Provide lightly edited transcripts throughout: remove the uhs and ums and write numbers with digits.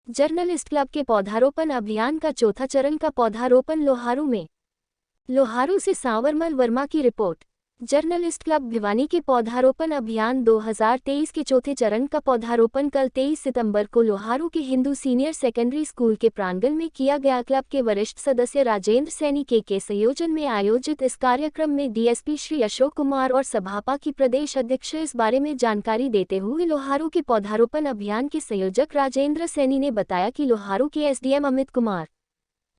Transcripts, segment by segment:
Journalist club के पौधारोपण अभियान का चौथा चरण का पौधारोपण लोहारू में। लोहारू से सांवरमल वर्मा की रिपोर्ट। जर्नलिस्ट क्लब भिवानी के पौधारोपण अभियान 2023 के चौथे चरण का पौधारोपण कल 23 सितंबर को लोहारू के हिंदू सीनियर सेकेंडरी स्कूल के प्रांगण में किया गया। क्लब के वरिष्ठ सदस्य राजेंद्र सैनी के संयोजन में आयोजित इस कार्यक्रम में डीएसपी श्री अशोक कुमार और सभापा की प्रदेश अध्यक्ष इस बारे में जानकारी देते हुए लोहारू के पौधारोपण अभियान के संयोजक राजेंद्र सैनी ने बताया कि लोहारू के एसडीएम अमित कुमार,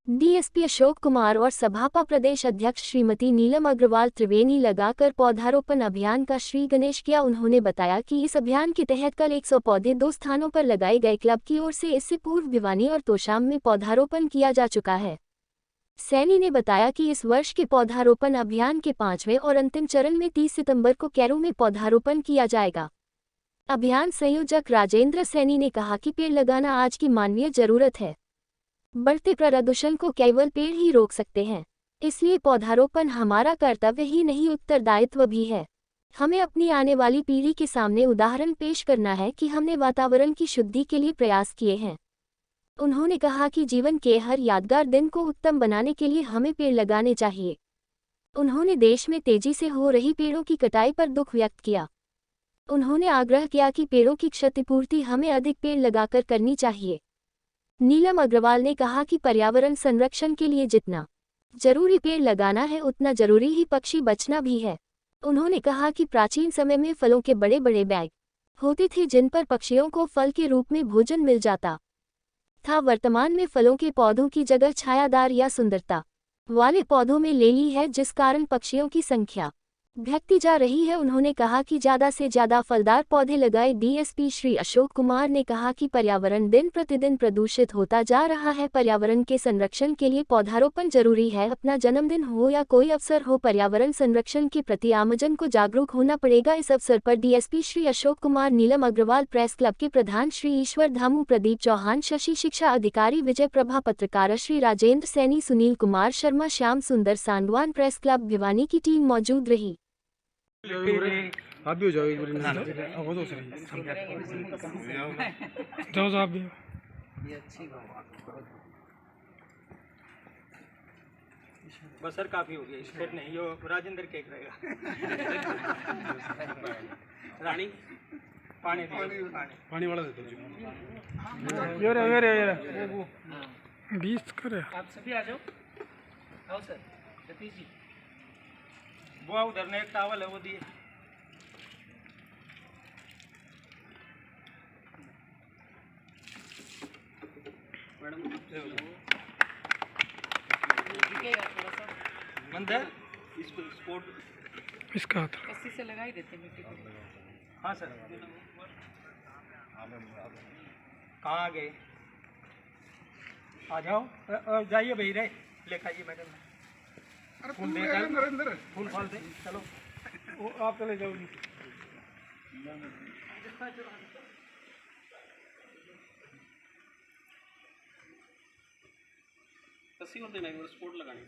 डीएसपी अशोक कुमार और सभापा प्रदेश अध्यक्ष श्रीमती नीलम अग्रवाल त्रिवेणी लगाकर पौधारोपण अभियान का श्री गणेश किया। उन्होंने बताया कि इस अभियान के तहत कल 100 पौधे 2 स्थानों पर लगाए गए। क्लब की ओर से इससे पूर्व भिवानी और तोशाम में पौधारोपण किया जा चुका है। सैनी ने बताया कि इस वर्ष के पौधारोपण अभियान के 5वें और अंतिम चरण में 30 सितंबर को कैरू में पौधारोपण किया जाएगा। अभियान संयोजक राजेंद्र सैनी ने कहा कि पेड़ लगाना आज की मानवीय जरूरत है। बढ़ते प्रदूषण को केवल पेड़ ही रोक सकते हैं, इसलिए पौधारोपण हमारा कर्तव्य ही नहीं उत्तरदायित्व भी है। हमें अपनी आने वाली पीढ़ी के सामने उदाहरण पेश करना है कि हमने वातावरण की शुद्धि के लिए प्रयास किए हैं। उन्होंने कहा कि जीवन के हर यादगार दिन को उत्तम बनाने के लिए हमें पेड़ लगाने चाहिए। उन्होंने देश में तेजी से हो रही पेड़ों की कटाई पर दुख व्यक्त किया। उन्होंने आग्रह किया कि पेड़ों की क्षतिपूर्ति हमें अधिक पेड़ लगाकर करनी चाहिए। नीलम अग्रवाल ने कहा कि पर्यावरण संरक्षण के लिए जितना जरूरी पेड़ लगाना है उतना जरूरी ही पक्षी बचना भी है। उन्होंने कहा कि प्राचीन समय में फलों के बड़े बड़े बैग होते थे जिन पर पक्षियों को फल के रूप में भोजन मिल जाता था। वर्तमान में फलों के पौधों की जगह छायादार या सुंदरता वाले पौधों में ले ली है, जिस कारण पक्षियों की संख्या घटती जा रही है। उन्होंने कहा कि ज़्यादा से ज़्यादा फलदार पौधे लगाए। डीएसपी श्री अशोक कुमार ने कहा कि पर्यावरण दिन प्रतिदिन प्रदूषित होता जा रहा है। पर्यावरण के संरक्षण के लिए पौधारोपण जरूरी है। अपना जन्मदिन हो या कोई अवसर हो, पर्यावरण संरक्षण के प्रति आमजन को जागरूक होना पड़ेगा। इस अवसर पर डीएसपी श्री अशोक कुमार, नीलम अग्रवाल, प्रेस क्लब के प्रधान श्री ईश्वर धामू, प्रदीप चौहान, शशि शिक्षा अधिकारी विजय प्रभा, पत्रकार श्री राजेंद्र सैनी, सुनील कुमार शर्मा, श्याम सुंदर सांगवान, प्रेस क्लब भिवानी की टीम मौजूद रही। आप भी हो जाओ, एक बार हो तो सही जाओ आप भी। ये अच्छी बस सर काफी हो गया, फिर नहीं यो राजेंद्र केक रहेगा। रानी पानी पानी वाला देते ये 20 करे। आप सभी आ जाओ। आओ सर, सतीश जी वो उधर ने एक टावल है वो दिए। मैडम मंदिर इसको स्पोर्ट इसका रस्सी से लगा ही देते मिट्टी को। हाँ सर, कहाँ आ गए? आ जाओ, जाइए भाई रे, लेखा जी मैडम फूल दे, फूल फल दे, चलो वो आप चले जाओ। रस्सी और देना है, स्पोर्ट लगानी।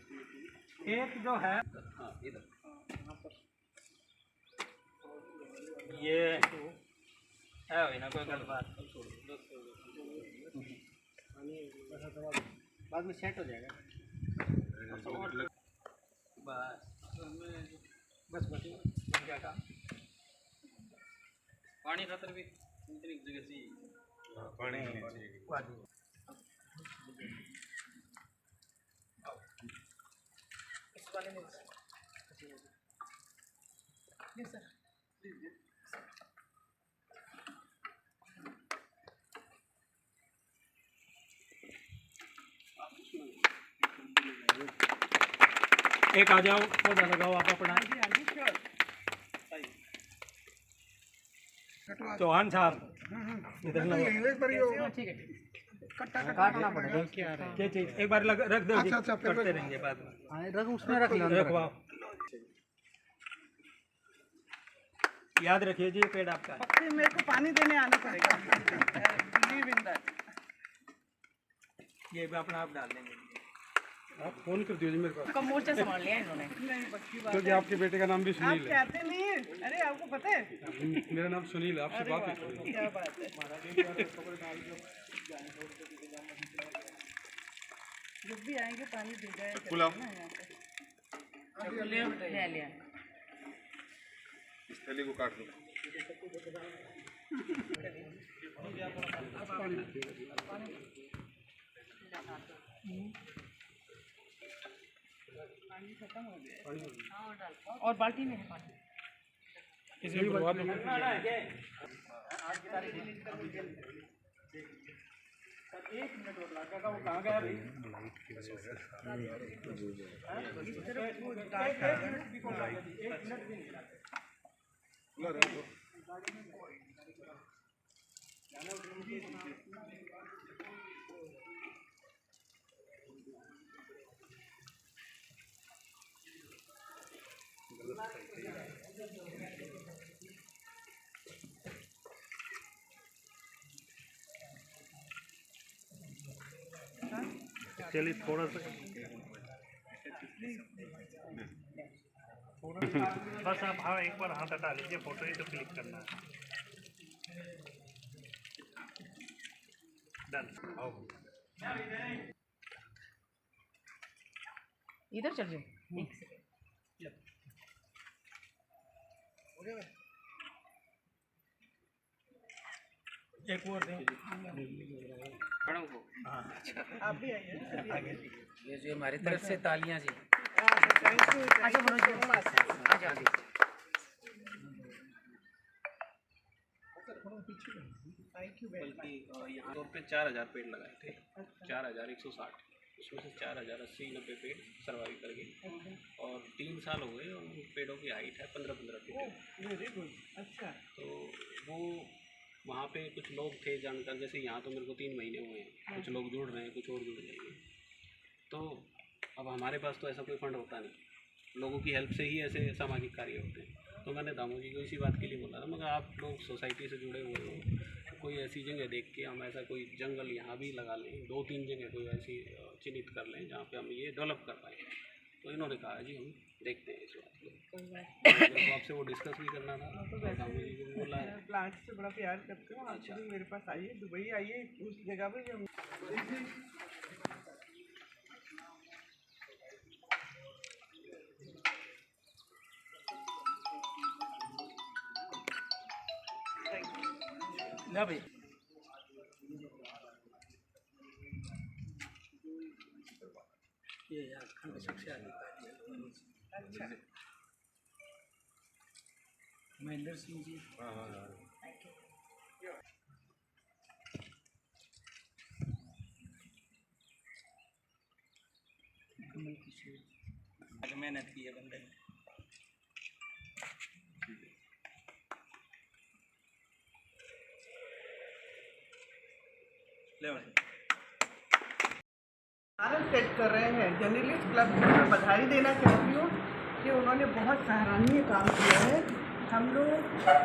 एक जो है इधर ये है ना, कोई गलत बात बाद में सेट हो जाएगा। बस बस क्या काम पानी खातर भी एक जगह से पानी इस वाले में सर एक आ जाओ, पौधा लगाओ आप अपना। चौहान साहब इधर काटना पड़ेगा क्या चीज, एक बार रख दो। अच्छा, करते रहेंगे बाद में, रख उसमें रखवाओ। याद रखिए जी, पेड़ आपका है। मेरे को पानी देने आना पड़ेगा। ये भी अपना आप डाल देंगे। आप फोन कर दीजिए मेरे को। मोर्चा संभाल लिया इन्होंने। क्योंकि आपके बेटे का नाम भी सुनील है। आप कहते नहीं है? अरे आपको पता है मेरा नाम सुनील है, आपसे बात है। क्या बात है। जब भी आएंगे पानी दे जाए पुलाव। ना यहाँ पे ले लिया इस थैली को काट दो। पानी खत्म हो गया और बाल्टी में है पानी। इसमें बर्बाद हो एक मिनट और लगा का वो कहाँ गया भाई? इस तरफ वो डार्क एक मिनट भी कौन लगा दी? एक मिनट भी नहीं लगा। चलिए थोड़ा सा बस आप हाँ एक बार हाथ हटा लीजिए, फोटो ही तो क्लिक करना है। डन। इधर चल जाओ एक सेकंड। एक और दें। आप भी आइए। ये जो हमारी तरफ से तालियां जी। Thank you. अच्छा Manoj thank you very much. बल्कि यहाँ तौर पे 4000 पेड़ लगाए थे, 4160, उसमें से 4080-90 पेड़ सर्वाइव कर गए और 3 साल हो गए और उन पेड़ों की हाइट है 15-15 फीट। Very good. अच्छा तो वो वहाँ पे कुछ लोग थे जानकर, जैसे यहाँ तो मेरे को 3 महीने हुए हैं, कुछ लोग जुड़ रहे हैं, कुछ और जुड़ जाएंगे। तो अब हमारे पास तो ऐसा कोई फंड होता नहीं, लोगों की हेल्प से ही ऐसे सामाजिक कार्य होते हैं। तो मैंने दामू जी को इसी बात के लिए बोला था, मगर आप लोग सोसाइटी से जुड़े हुए हो, कोई ऐसी जगह देख के हम ऐसा कोई जंगल यहाँ भी लगा लें, 2-3 जगह कोई ऐसी चिन्हित कर लें जहाँ पे हम ये डेवलप कर पाएँ। तो इन्होंने कहा जी हम देखते हैं इस बात को। तो आपसे वो डिस्कस भी करना था, तो दामू जी को भी बोला है। प्लांट से बड़ा प्यार करते हो आप। भी मेरे पास आइए, दुबई आइए, उस जगह पे जो ना भाई ये यार खंड शिक्षा अच्छा महेंद्र सिंह जी। मेहनत की है बंदे ने। सेट कर रहे हैं जर्नलिस्ट क्लब को मैं बधाई देना चाहती हूँ कि उन्होंने बहुत सराहनीय काम किया है। हम लोग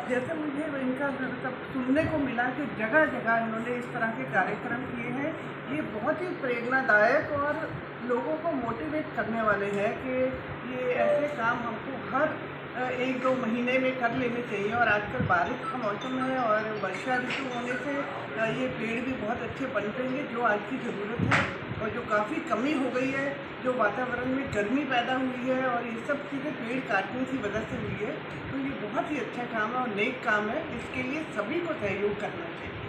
जैसे मुझे इनका सब सुनने को मिला कि जगह जगह इन्होंने इस तरह के कार्यक्रम किए हैं, ये बहुत ही प्रेरणादायक और लोगों को मोटिवेट करने वाले हैं कि ये ऐसे काम हमको हर 1-2 महीने में कर लेने चाहिए। और आजकल बारिश का मौसम है और वर्षा ऋतु होने से ये पेड़ भी बहुत अच्छे बन पाएंगे, जो आज की ज़रूरत है और जो काफ़ी कमी हो गई है, जो वातावरण में गर्मी पैदा हुई है और ये सब चीज़ें पेड़ काटने की वजह से हुई है। तो ये बहुत ही अच्छा काम है और नेक काम है, इसके लिए सभी को सहयोग करना चाहिए।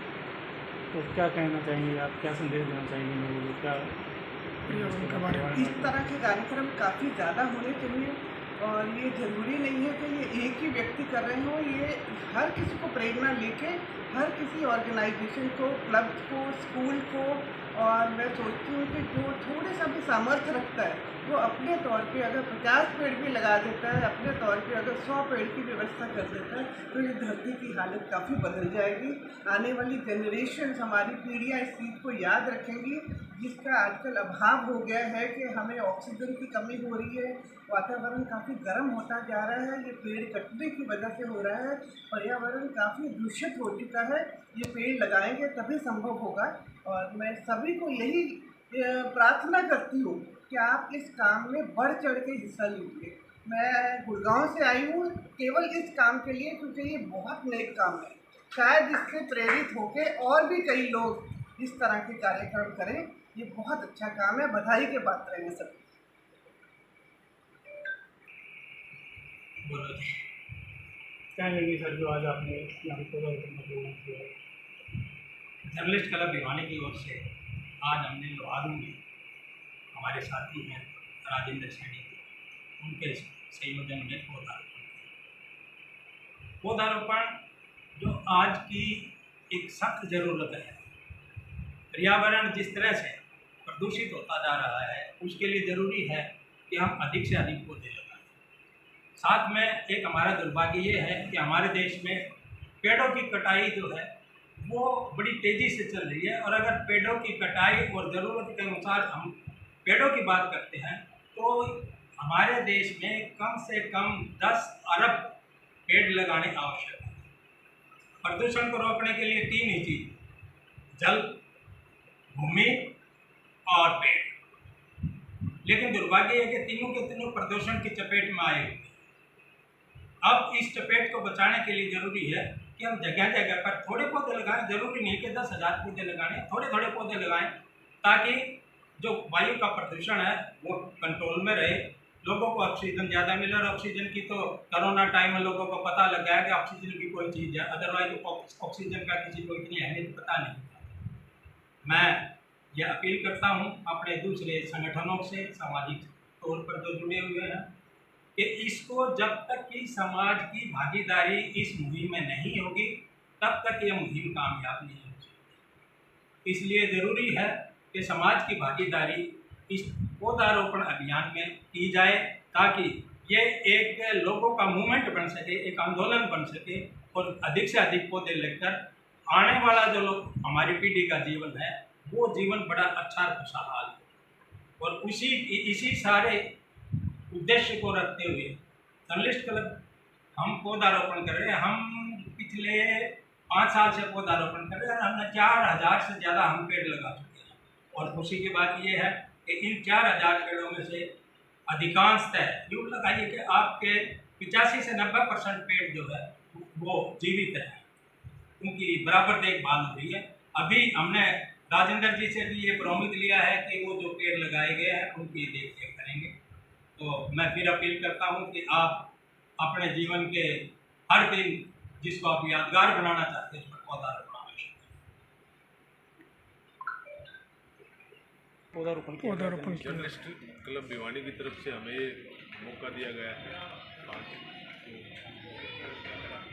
तो क्या कहना चाहेंगे आप, क्या संदेश देना चाहेंगे लोगों को, क्या इस तरह के कार्यक्रम काफ़ी ज़्यादा होने चाहिए और ये ज़रूरी नहीं है कि ये एक ही व्यक्ति कर रहे हो, ये हर किसी को प्रेरणा लेके हर किसी ऑर्गेनाइजेशन को, क्लब को, स्कूल को। और मैं सोचती हूँ कि जो थोड़े सा भी सामर्थ्य रखता है वो अपने तौर पे अगर 50 पेड़ भी लगा देता है, अपने तौर पे अगर 100 पेड़ की व्यवस्था कर देता है, तो ये धरती की हालत काफ़ी बदल जाएगी। आने वाली जनरेशन, हमारी पीढ़ियाँ इस चीज़ को याद रखेंगी, जिसका आजकल अभाव हो गया है कि हमें ऑक्सीजन की कमी हो रही है, वातावरण काफ़ी गर्म होता जा रहा है, ये पेड़ कटने की वजह से हो रहा है, पर्यावरण काफ़ी दूषित हो चुका है। ये पेड़ लगाएंगे तभी संभव होगा और मैं सभी को यही प्रार्थना करती हूँ कि आप इस काम में बढ़ चढ़ के हिस्सा लीजिए। मैं गुड़गांव से आई हूँ केवल इस काम के लिए, क्योंकि ये बहुत नेक काम है। शायद इससे प्रेरित होकर और भी कई लोग इस तरह के कार्यक्रम करें ये बहुत अच्छा काम है, बधाई के पात्र हैं सब। क्या लगी सर जो आज आपने यहाँ पे पौधारोपण का प्रोग्राम किया है? जर्नलिस्ट क्लब भिवानी की ओर से आज हमने लोहारू में हमारे साथी हैं राजेंद्र सैनी, उनके संयोजन में पौधारोपण जो आज की एक सख्त ज़रूरत है। पर्यावरण जिस तरह से प्रदूषित होता जा रहा है उसके लिए ज़रूरी है कि हम अधिक से अधिक पौधे लगाएं। साथ में एक हमारा दुर्भाग्य ये है कि हमारे देश में पेड़ों की कटाई जो है वो बड़ी तेज़ी से चल रही है, और अगर पेड़ों की कटाई और ज़रूरत के अनुसार हम पेड़ों की बात करते हैं तो हमारे देश में कम से कम 10 अरब पेड़ लगाने आवश्यक है। प्रदूषण को रोकने के लिए 3 ही चीज़, जल, भूमि और पेड़। लेकिन दुर्भाग्य है कि तीनों के तीनों प्रदूषण की चपेट में आए हुए हैं। अब इस चपेट को बचाने के लिए ज़रूरी है कि हम जगह जगह पर थोड़े पौधे लगाएं। ज़रूरी नहीं कि 10,000 पौधे लगाएं, थोड़े थोड़े पौधे लगाएं ताकि जो वायु का प्रदूषण है वो कंट्रोल में रहे, लोगों को ऑक्सीजन ज़्यादा मिले। और ऑक्सीजन की तो कोरोना टाइम में लोगों को पता लग गया कि ऑक्सीजन की कोई चीज़ है, अदरवाइज ऑक्सीजन का किसी को इतनी अहमियत पता नहीं। मैं ये अपील करता हूँ अपने दूसरे संगठनों से, सामाजिक तौर पर जो जुड़े हुए हैं, कि इसको जब तक कि समाज की भागीदारी इस मुहिम में नहीं होगी तब तक ये मुहिम कामयाब नहीं हो सकती। इसलिए ज़रूरी है कि समाज की भागीदारी इस पौधारोपण अभियान में की जाए ताकि ये एक लोगों का मूवमेंट बन सके, एक आंदोलन बन सके, और अधिक से अधिक पौधे लगकर आने वाला जो लोग हमारी पीढ़ी का जीवन है वो जीवन बड़ा अच्छा और खुशहाल हो। और इसी सारे उद्देश्य को रखते हुए जर्नलिस्ट क्लब हम पौधारोपण कर रहे हैं। हम पिछले 5 साल से पौधारोपण कर रहे हैं। हमने 4,000 से ज़्यादा हम पेड़ लगा चुके हैं, और खुशी की बात यह है कि इन 4,000 पेड़ों में से अधिकांशतः यूँ लगाइए कि आपके 85 से 90% पेड़ जो है वो जीवित है, उनकी बराबर देखभाल हो रही है। अभी हमने राजेंद्र जी से भी ये प्रॉमिस लिया है कि वो जो पेड़ लगाए गए हैं उनकी देखरेख करेंगे। तो मैं फिर अपील करता हूँ कि आप अपने जीवन के हर दिन जिसको आप यादगार बनाना चाहते हैं उस पर पौधारोपण आवश्यक है। पौधारोपण जर्नलिस्ट क्लब भिवानी की तरफ से हमें मौका दिया गया है आज, तो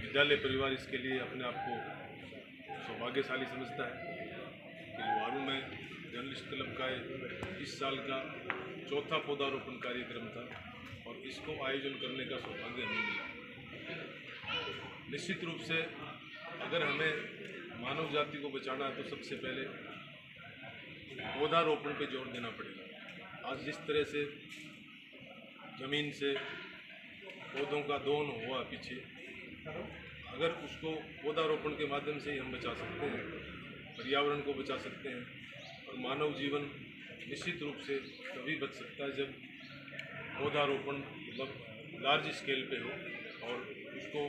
विद्यालय परिवार इसके लिए अपने आप को सौभाग्यशाली समझता है कि लोहारू में जर्नलिस्ट क्लब का इस साल का 4था पौधारोपण कार्यक्रम था, और इसको आयोजन करने का सौभाग्य हमें मिला। निश्चित रूप से अगर हमें मानव जाति को बचाना है तो सबसे पहले पौधारोपण पे जोर देना पड़ेगा। आज जिस तरह से ज़मीन से पौधों का दोहन हुआ पीछे, अगर उसको पौधारोपण के माध्यम से ही हम बचा सकते हैं, पर्यावरण को बचा सकते हैं, और मानव जीवन निश्चित रूप से तभी बच सकता है जब पौधारोपण मतलब लार्ज स्केल पे हो। और उसको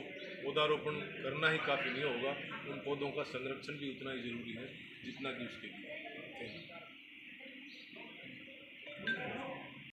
पौधारोपण करना ही काफ़ी नहीं होगा, उन पौधों का संरक्षण भी उतना ही ज़रूरी है जितना कि उसके लिए।